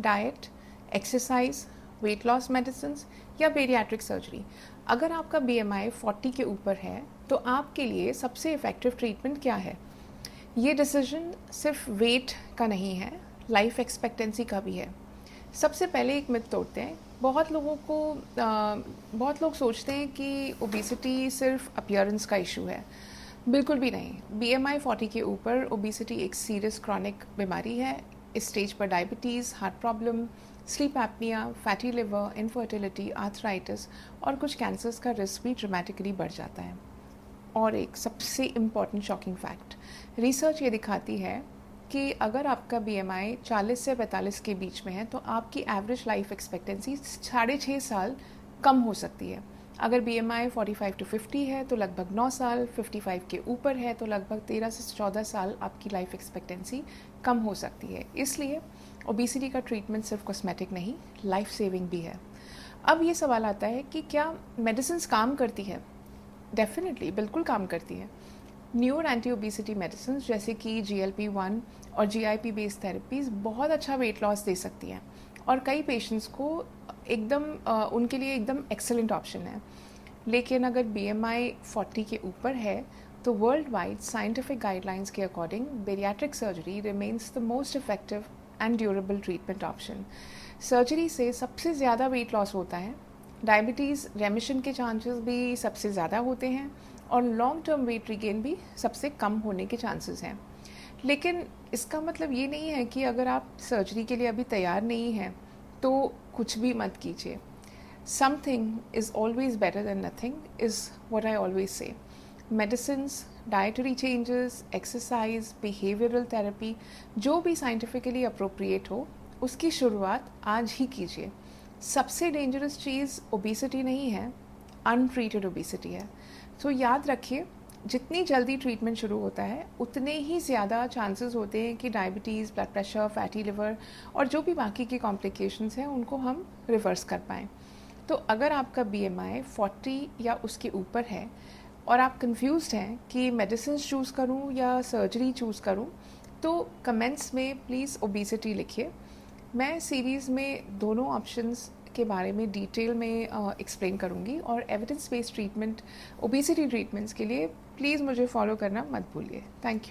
Diet, exercise, weight loss medicine या bariatric surgery. अगर आपका BMI 40 के ऊपर है तो आपके लिए सबसे इफ़ेक्टिव ट्रीटमेंट क्या है? ये डिसीजन सिर्फ वेट का नहीं है, लाइफ एक्सपेक्टेंसी का भी है। सबसे पहले एक मिथ तोड़ते हैं। बहुत लोग सोचते हैं कि ओबेसिटी सिर्फ अपीयरेंस का इशू है। बिल्कुल भी नहीं। BMI 40 के ऊपर ओबेसिटी एक सीरियस क्रॉनिक बीमारी है। इस स्टेज पर diabetes, heart problem, sleep apnoea, fatty liver, infertility, arthritis और कुछ कैंसर्स का रिस्क भी ड्रामेटिकली बढ़ जाता है। और एक सबसे इम्पॉर्टेंट शॉकिंग फैक्ट, रिसर्च ये दिखाती है कि अगर आपका BMI 40 से 45 के बीच में है तो आपकी एवरेज लाइफ एक्सपेक्टेंसी 6.5 साल कम हो सकती है। अगर BMI 45 to 50 है तो लगभग 9 साल, 55 के ऊपर है तो लगभग 13 से 14 साल आपकी लाइफ एक्सपेक्टेंसी कम हो सकती है। इसलिए ओबेसिटी का ट्रीटमेंट सिर्फ कॉस्मेटिक नहीं, लाइफ सेविंग भी है। अब ये सवाल आता है कि क्या मेडिसिन काम करती है? डेफिनेटली, बिल्कुल काम करती है। न्यू और एंटी ओबेसिटी मेडिसिन जैसे कि GLP-1 और GIP बेस्ड थेरेपीज़ बहुत अच्छा वेट लॉस दे सकती हैं और कई पेशेंट्स को उनके लिए एकदम एक्सेलेंट ऑप्शन है। लेकिन अगर BMI 40 के ऊपर है तो वर्ल्ड वाइड साइंटिफिक गाइडलाइंस के according bariatric surgery remains the most effective and durable treatment option. Surgery से सबसे ज़्यादा वेट लॉस होता है, डायबिटीज़ रेमिशन के चांसेस भी सबसे ज़्यादा होते हैं और लॉन्ग टर्म वेट रिगेन भी सबसे कम होने के चांसेस हैं। लेकिन इसका मतलब ये नहीं है कि अगर आप सर्जरी के लिए अभी तैयार नहीं हैं तो कुछ भी मत कीजिए। Something is always better than nothing is what I always say. Medicines, dietary changes, exercise, behavioural therapy, जो भी साइंटिफिकली अप्रोप्रिएट हो उसकी शुरुआत आज ही कीजिए। सबसे डेंजरस चीज़ ओबेसिटी नहीं है, अनट्रीटेड ओबेसिटी है। तो याद रखिए, जितनी जल्दी ट्रीटमेंट शुरू होता है उतने ही ज़्यादा चांसेस होते हैं कि diabetes, blood pressure, fatty liver और जो भी बाकी की कॉम्प्लिकेशंस हैं उनको हम रिवर्स कर पाएँ। तो अगर आपका BMI 40 या उसके ऊपर है और आप कंफ्यूज्ड हैं कि मेडिसिन चूज़ करूं या सर्जरी चूज़ करूं, तो कमेंट्स में प्लीज़ ओबेसिटी लिखिए। मैं सीरीज़ में दोनों ऑप्शंस के बारे में डिटेल में एक्सप्लेन करूंगी और evidence based treatment obesity treatments के लिए प्लीज़ मुझे फॉलो करना मत भूलिए। Thank you.